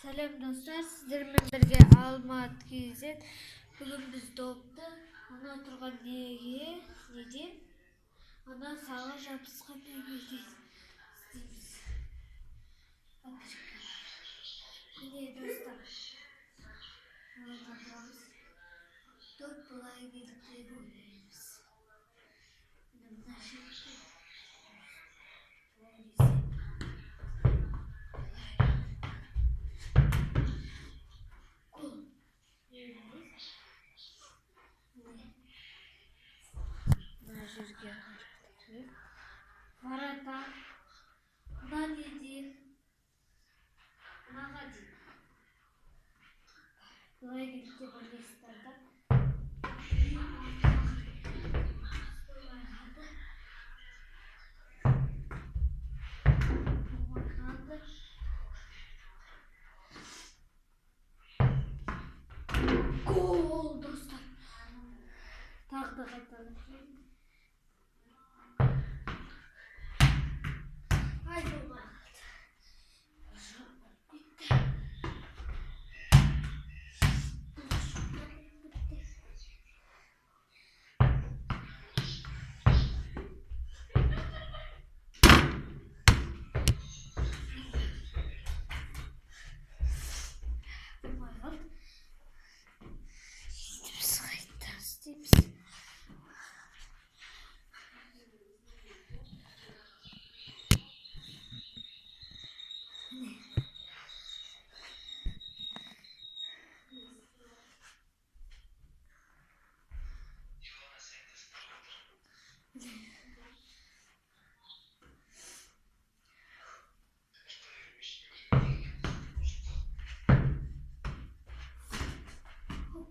Сәлем достар, сіздермен бірге Алмат KZ. Бүгін біз допты ана тұрған неден ана сағы жабысқан үйге істейміз. Міне достар, доп былай келіп деп ойлаймыз. Мына жерде Варата, мына неден мынаға дейін былай келіп деп ойлайсыздар да. Гол достар. Тағы да қайталап жүрейін. Ай,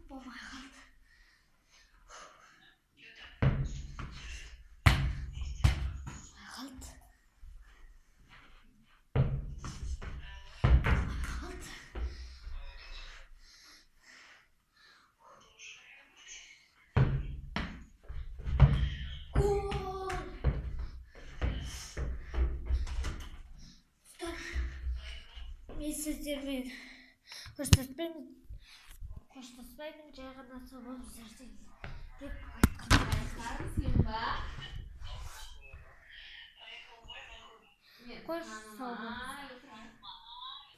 болмай қалды. Мен сіздермен қоштаспаймын, жай ғана сау болыңыздар деп айтқым. Қош, сау болыңыздар.